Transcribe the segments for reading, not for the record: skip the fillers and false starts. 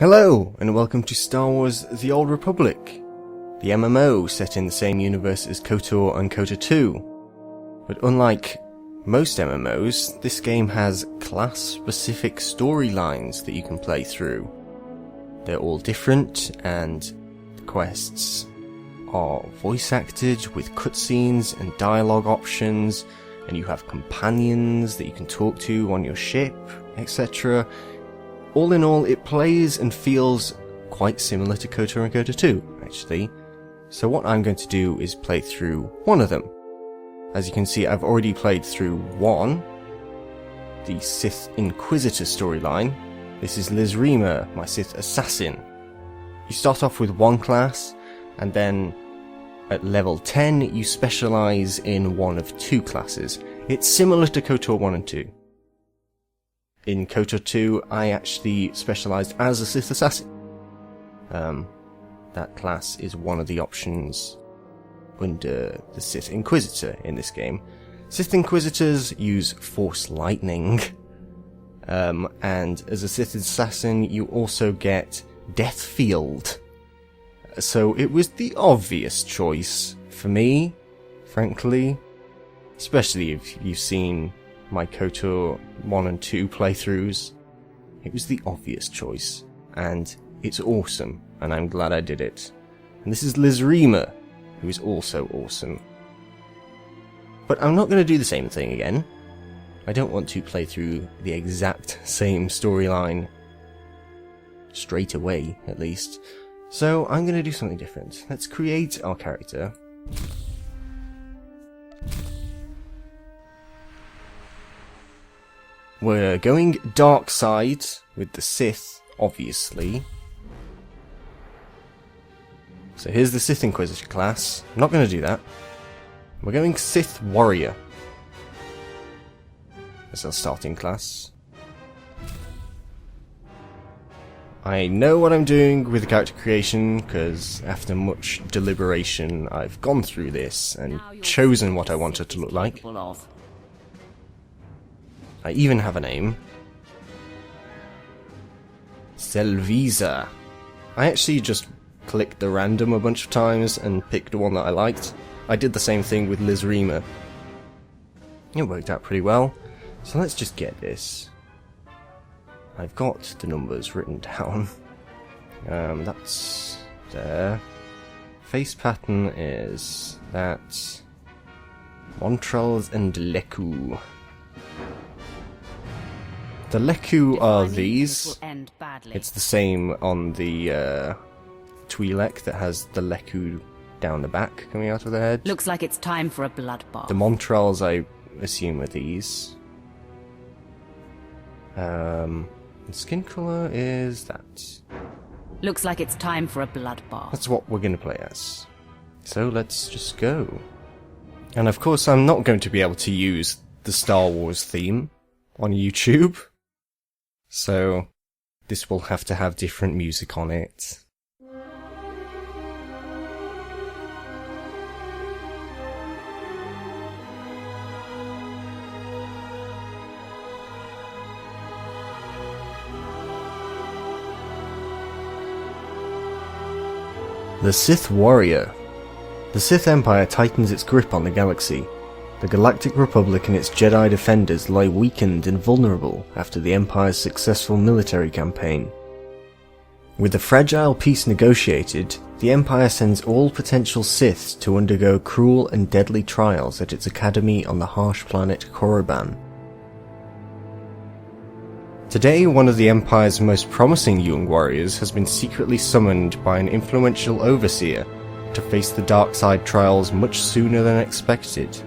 Hello, and welcome to Star Wars The Old Republic, the MMO set in the same universe as KOTOR and KOTOR 2. But unlike most MMOs, this game has class-specific storylines that you can play through. They're all different, and the quests are voice-acted with cutscenes and dialogue options, and you have companions that you can talk to on your ship, etc. All in all, it plays and feels quite similar to KOTOR and KOTOR 2, actually. So what I'm going to do is play through one of them. As you can see, I've already played through one, the Sith Inquisitor storyline. This is Liz Reema, my Sith Assassin. You start off with one class, and then at level 10 you specialise in one of two classes. It's similar to KOTOR 1 and 2. In KOTOR 2, I actually specialised as a Sith Assassin. That class is one of the options under the Sith Inquisitor in this game. Sith Inquisitors use Force Lightning, and as a Sith Assassin you also get Death Field. So it was the obvious choice for me, frankly, especially if you've seen my KOTOR 1 and 2 playthroughs. It was the obvious choice, and it's awesome, and I'm glad I did it. And this is Liz Reema, who is also awesome. But I'm not going to do the same thing again. I don't want to play through the exact same storyline straight away, at least. So I'm going to do something different. Let's create our character. We're going dark side with the Sith, obviously. So here's the Sith Inquisitor class. I'm not going to do that. We're going Sith Warrior as our starting class. I know what I'm doing with the character creation, because after much deliberation I've gone through this and chosen what I want it to look like. I even have a name. Selviza. I actually just clicked the random a bunch of times and picked one that I liked. I did the same thing with Liz Reema. It worked out pretty well. So let's just get this. I've got the numbers written down. That's there. Face pattern is that. Montrals and Leku. The Leku are these. It's the same on the Twi'lek that has the Leku down the back coming out of their head. Looks like it's time for a bloodbath. The Montrals, I assume, are these. The skin colour is that. Looks like it's time for a bloodbath. That's what we're going to play as. So let's just go. And of course I'm not going to be able to use the Star Wars theme on YouTube. So this will have to have different music on it. The Sith Warrior. The Sith Empire tightens its grip on the galaxy. The Galactic Republic and its Jedi defenders lie weakened and vulnerable after the Empire's successful military campaign. With the fragile peace negotiated, the Empire sends all potential Siths to undergo cruel and deadly trials at its academy on the harsh planet Korriban. Today, one of the Empire's most promising young warriors has been secretly summoned by an influential overseer to face the dark side trials much sooner than expected.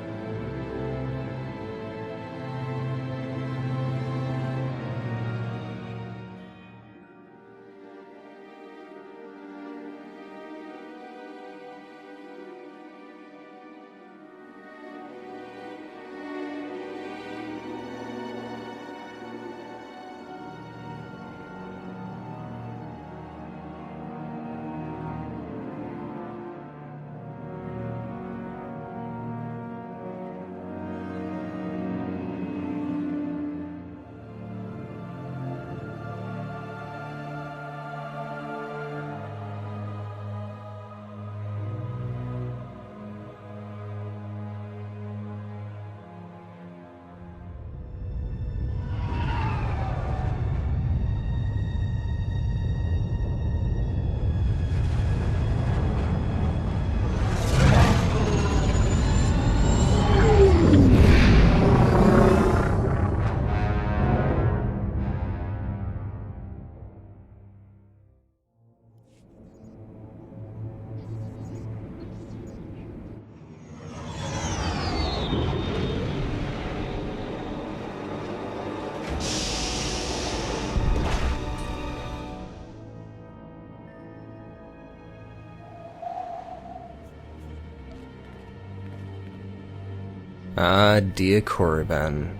Ah, dear Korriban.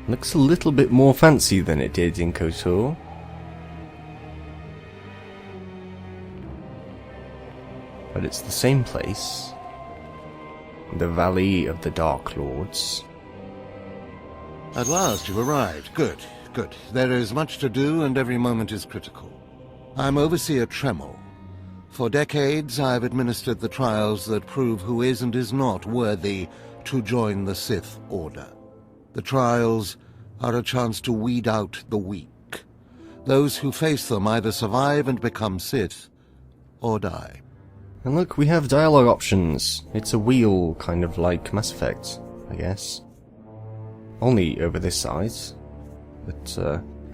Looks a little bit more fancy than it did in KOTOR. But it's the same place. The Valley of the Dark Lords. At last you've arrived. Good, good. There is much to do and every moment is critical. I'm Overseer Tremel. For decades I have administered the trials that prove who is and is not worthy to join the Sith Order. The trials are a chance to weed out the weak. Those who face them either survive and become Sith, or die. And look, we have dialogue options. It's a wheel, kind of like Mass Effect, I guess. Only over this side. But,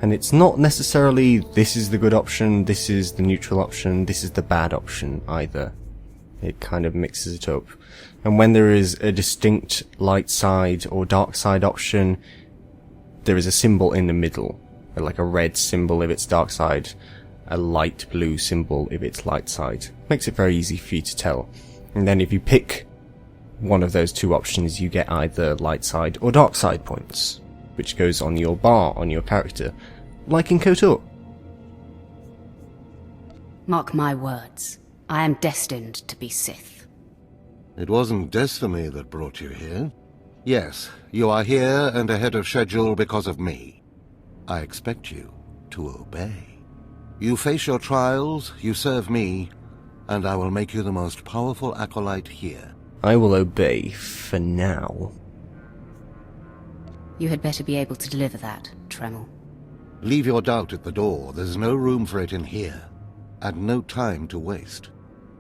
and it's not necessarily this is the good option, this is the neutral option, this is the bad option either. It kind of mixes it up. And when there is a distinct light side or dark side option, there is a symbol in the middle. Like a red symbol if it's dark side, a light blue symbol if it's light side. Makes it very easy for you to tell. And then if you pick one of those two options, you get either light side or dark side points, which goes on your bar on your character, like in KOTOR. Mark my words. I am destined to be Sith. It wasn't destiny that brought you here. Yes, you are here and ahead of schedule because of me. I expect you to obey. You face your trials, you serve me, and I will make you the most powerful acolyte here. I will obey for now. You had better be able to deliver that, Tremel. Leave your doubt at the door. There's no room for it in here, and no time to waste.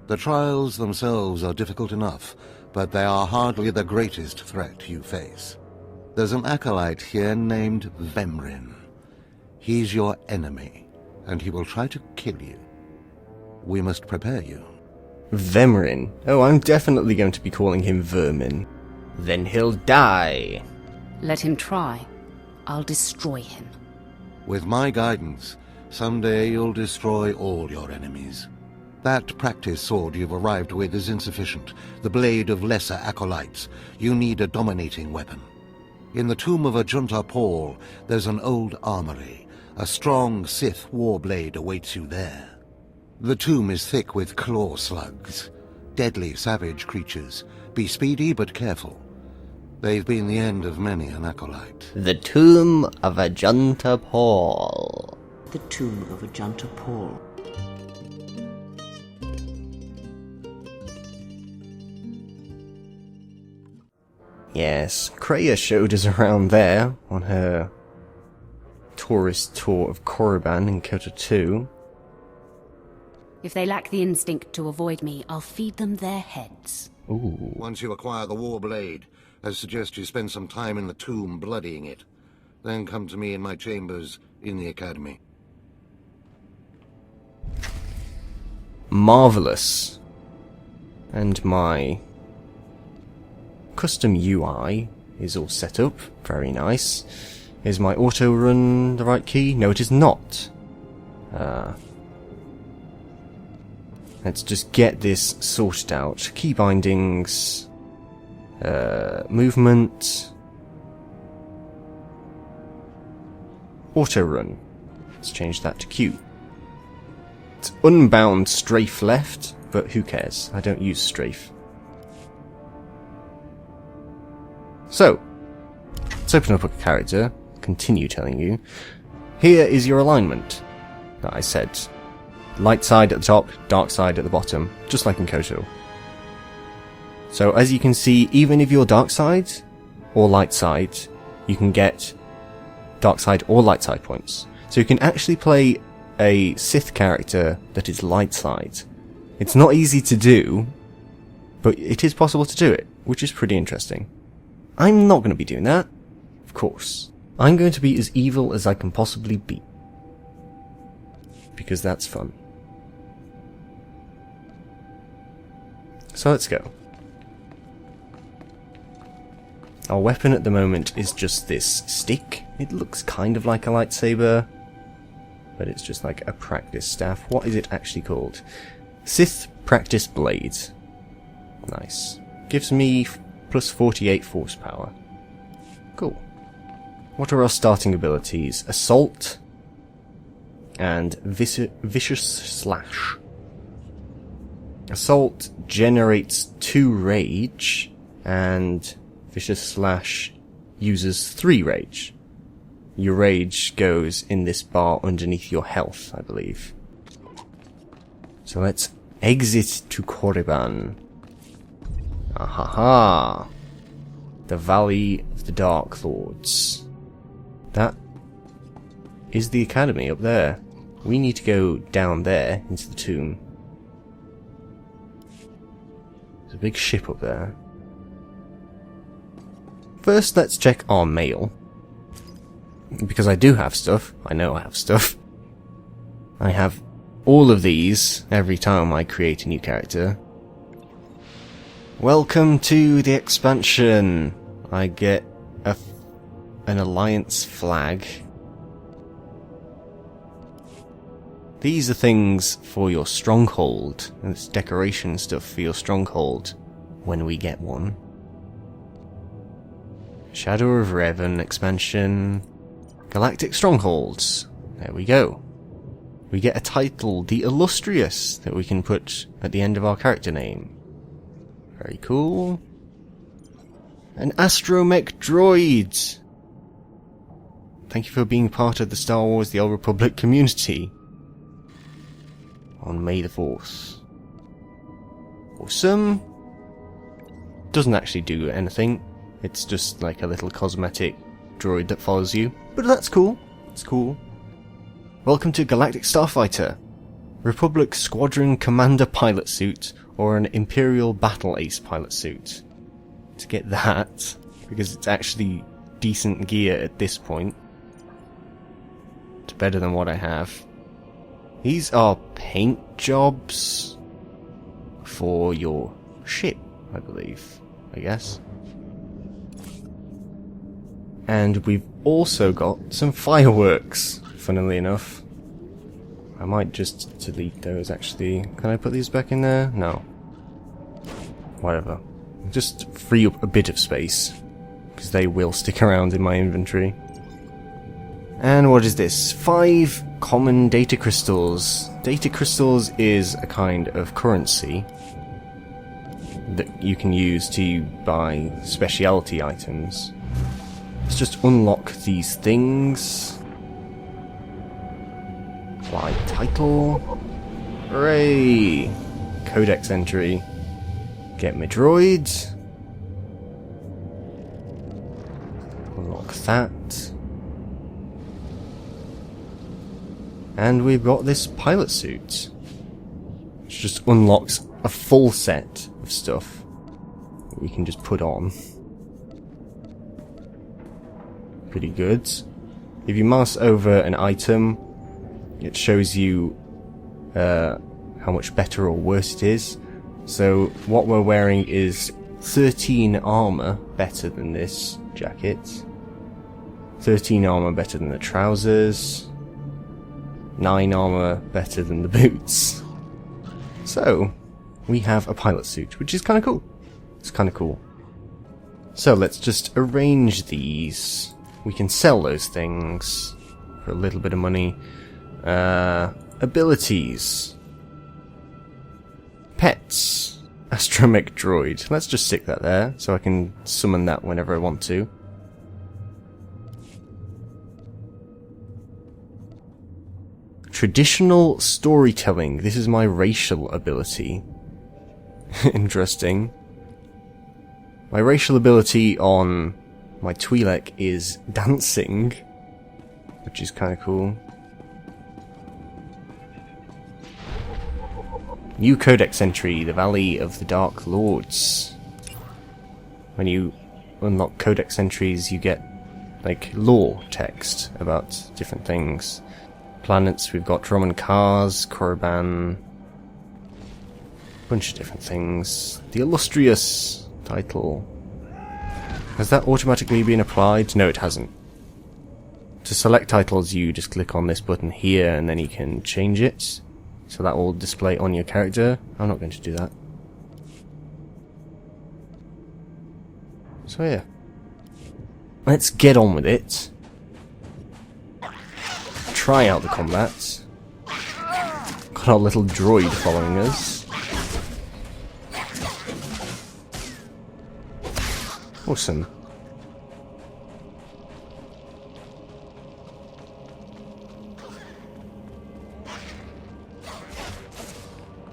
The trials themselves are difficult enough, but they are hardly the greatest threat you face. There's an acolyte here named Vemrin. He's your enemy, and he will try to kill you. We must prepare you. Vemrin. Oh, I'm definitely going to be calling him Vermin. Then he'll die. Let him try. I'll destroy him. With my guidance, someday you'll destroy all your enemies. That practice sword you've arrived with is insufficient. The blade of lesser acolytes. You need a dominating weapon. In the tomb of Ajunta Paul, there's an old armory. A strong Sith warblade awaits you there. The tomb is thick with claw slugs. Deadly savage creatures. Be speedy but careful. They've been the end of many an acolyte. The tomb of Ajunta Paul. The tomb of Ajunta Paul. Yes, Kreia showed us around there on her tourist tour of Korriban in KOTOR 2. If they lack the instinct to avoid me, I'll feed them their heads. Ooh. Once you acquire the warblade, I suggest you spend some time in the tomb bloodying it. Then come to me in my chambers in the academy. Marvelous. And my custom UI is all set up. Very nice. Is my auto run the right key? No, it is not. Let's just get this sorted out. Key bindings. Movement. Auto run. Let's change that to Q. It's unbound strafe left, but who cares? I don't use strafe. So, let's open up a character, continue telling you. Here is your alignment that I said. Light side at the top, dark side at the bottom, just like in KOTOR. So as you can see, even if you're dark side or light side, you can get dark side or light side points. So you can actually play a Sith character that is light side. It's not easy to do, but it is possible to do it, which is pretty interesting. I'm not going to be doing that, of course. I'm going to be as evil as I can possibly be. Because that's fun. So let's go. Our weapon at the moment is just this stick. It looks kind of like a lightsaber, but it's just like a practice staff. What is it actually called? Sith Practice Blade. Nice. Gives me plus 48 force power. Cool. What are our starting abilities? Assault and Vicious Slash. Assault generates 2 rage, and Vicious Slash uses 3 rage. Your rage goes in this bar underneath your health, I believe. So let's exit to Korriban. Ahaha! The Valley of the Dark Lords. That is the academy up there. We need to go down there into the tomb. There's a big ship up there. First, let's check our mail. Because I do have stuff. I know I have stuff. I have all of these every time I create a new character. Welcome to the expansion. I get an alliance flag. These are things for your stronghold, and it's decoration stuff for your stronghold when we get one. Shadow of Revan expansion. Galactic Strongholds. There we go. We get a title, The Illustrious, that we can put at the end of our character name. Very cool. An astromech droid! Thank you for being part of the Star Wars The Old Republic community. On May the 4th. Awesome. Doesn't actually do anything. It's just like a little cosmetic droid that follows you. But that's cool. It's cool. Welcome to Galactic Starfighter. Republic Squadron Commander pilot suit, or an Imperial Battle Ace pilot suit. To get that, because it's actually decent gear at this point. It's better than what I have. These are paint jobs for your ship, I believe, I guess. And we've also got some fireworks, funnily enough. I might just delete those, actually. Can I put these back in there? No. Whatever. Just free up a bit of space, because they will stick around in my inventory. And what is this? 5 common data crystals. Data crystals is a kind of currency that you can use to buy specialty items. Let's just unlock these things. Apply title. Hooray! Codex entry. Get my droids. Unlock that. And we've got this pilot suit, which just unlocks a full set of stuff that we can just put on. Pretty good. If you mouse over an item, it shows you how much better or worse it is. So what we're wearing is 13 armor better than this jacket, 13 armor better than the trousers, 9 armor better than the boots. So we have a pilot suit, which is kind of cool. It's kind of cool. So let's just arrange these. We can sell those things for a little bit of money. Abilities. Pets. Astromech droid. Let's just stick that there, so I can summon that whenever I want to. Traditional storytelling. This is my racial ability. Interesting. My racial ability on my Twi'lek is dancing, which is kind of cool. New codex entry, the Valley of the Dark Lords. When you unlock codex entries, you get like lore text about different things. Planets, we've got Roman cars, Korriban, bunch of different things. The Illustrious title. Has that automatically been applied? No, it hasn't. To select titles, you just click on this button here and then you can change it. So that will display on your character. I'm not going to do that. So yeah. Let's get on with it. Try out the combat. Got our little droid following us. Awesome.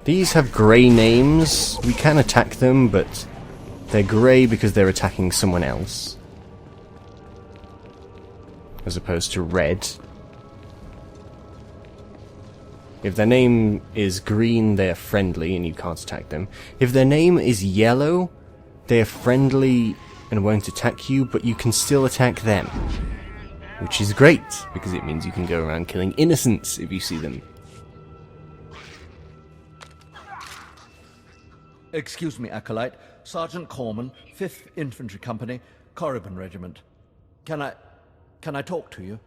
These have grey names. We can attack them, but they're grey because they're attacking someone else. As opposed to red. If their name is green, they're friendly and you can't attack them. If their name is yellow, they're friendly and won't attack you, but you can still attack them. Which is great, because it means you can go around killing innocents if you see them. Excuse me, Acolyte. Sergeant Corman, 5th Infantry Company, Corriban Regiment. Can I talk to you?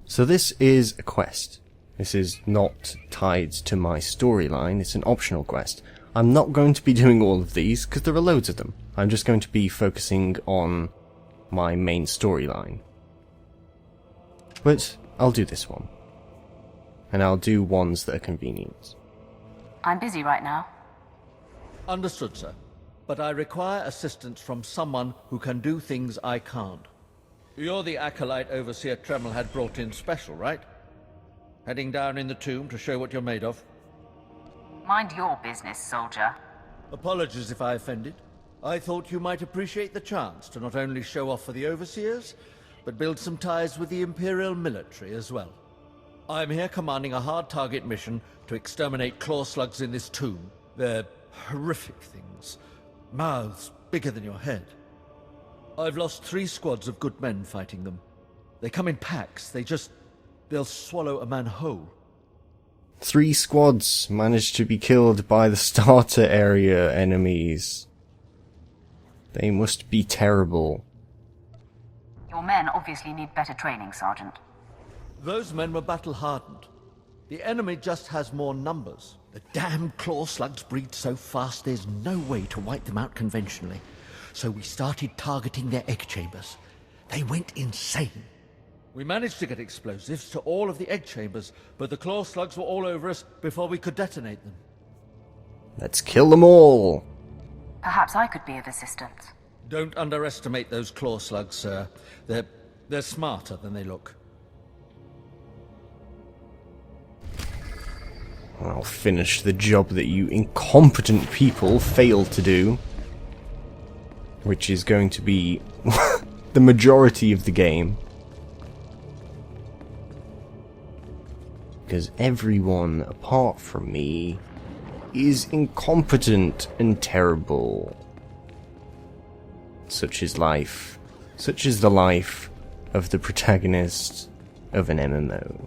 So this is a quest. This is not tied to my storyline, it's an optional quest. I'm not going to be doing all of these, because there are loads of them. I'm just going to be focusing on my main storyline. But I'll do this one. And I'll do ones that are convenient. I'm busy right now. Understood, sir. But I require assistance from someone who can do things I can't. You're the Acolyte Overseer Tremel had brought in special, right? Heading down in the tomb to show what you're made of? Mind your business, soldier. Apologies if I offended. I thought you might appreciate the chance to not only show off for the Overseers, but build some ties with the Imperial military as well. I'm here commanding a hard target mission to exterminate claw slugs in this tomb. They're horrific things. Mouths bigger than your head. I've lost 3 squads of good men fighting them. They come in packs. They'll swallow a man whole. 3 squads managed to be killed by the starter area enemies. They must be terrible. Your men obviously need better training, Sergeant. Those men were battle-hardened. The enemy just has more numbers. The damn claw slugs breed so fast there's no way to wipe them out conventionally. So we started targeting their egg chambers. They went insane. We managed to get explosives to all of the egg chambers, but the claw slugs were all over us before we could detonate them. Let's kill them all! Perhaps I could be of assistance. Don't underestimate those claw slugs, sir. They're smarter than they look. I'll finish the job that you incompetent people failed to do. Which is going to be the majority of the game. Because everyone, apart from me, is incompetent and terrible. Such is life. Such is the life of the protagonist of an MMO.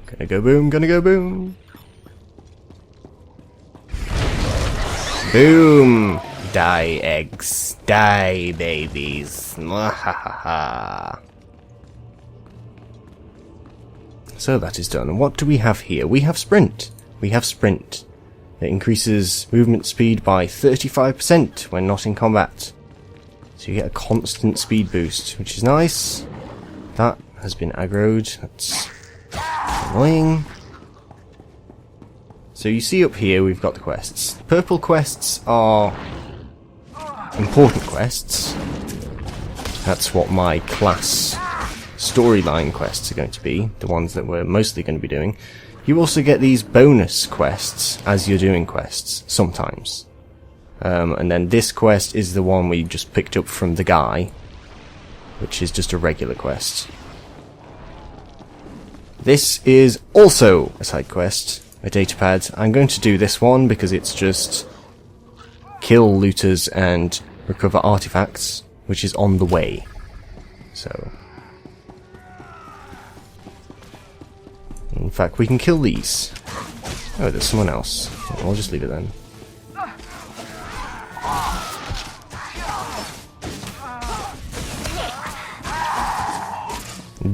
Gonna go boom, gonna go boom. Boom! Die, eggs. Die, babies. Mwahaha. So that is done. And what do we have here? We have sprint. We have sprint. It increases movement speed by 35% when not in combat. So you get a constant speed boost, which is nice. That has been aggroed. That's annoying. So you see up here we've got the quests. Purple quests are important quests. That's what my class storyline quests are going to be, the ones that we're mostly going to be doing. You also get these bonus quests as you're doing quests, sometimes. And then this quest is the one we just picked up from the guy, which is just a regular quest. This is also a side quest, a datapad. I'm going to do this one because it's just kill looters and recover artifacts, which is on the way. So, in fact, we can kill these. Oh, there's someone else. I'll just leave it then.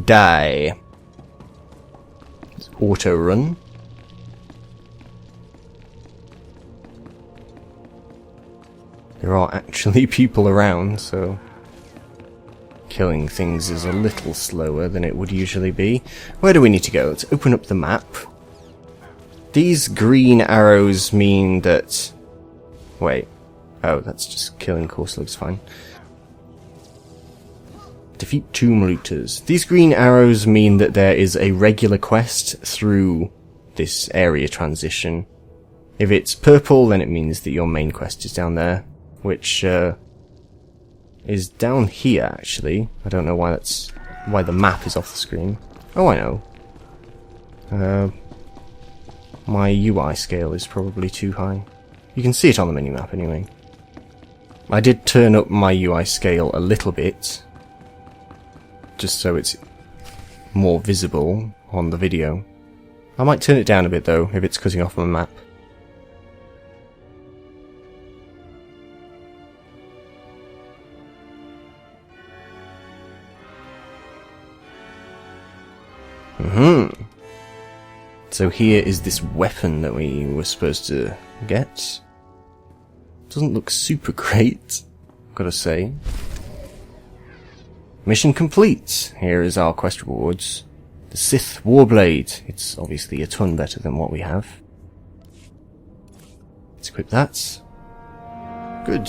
Die. Let's auto run. There are actually people around, so killing things is a little slower than it would usually be. Where do we need to go? Let's open up the map. These green arrows mean that... Wait. Oh, that's just killing course looks fine. Defeat tomb looters. These green arrows mean that there is a regular quest through this area transition. If it's purple, then it means that your main quest is down there, which is down here actually. I don't know why the map is off the screen. Oh, I know. My UI scale is probably too high. You can see it on the minimap anyway. I did turn up my UI scale a little bit, just so it's more visible on the video. I might turn it down a bit though, if it's cutting off my map. So here is this weapon that we were supposed to get. Doesn't look super great, gotta say. Mission complete. Here is our quest rewards. The Sith Warblade. It's obviously a ton better than what we have. Let's equip that. Good.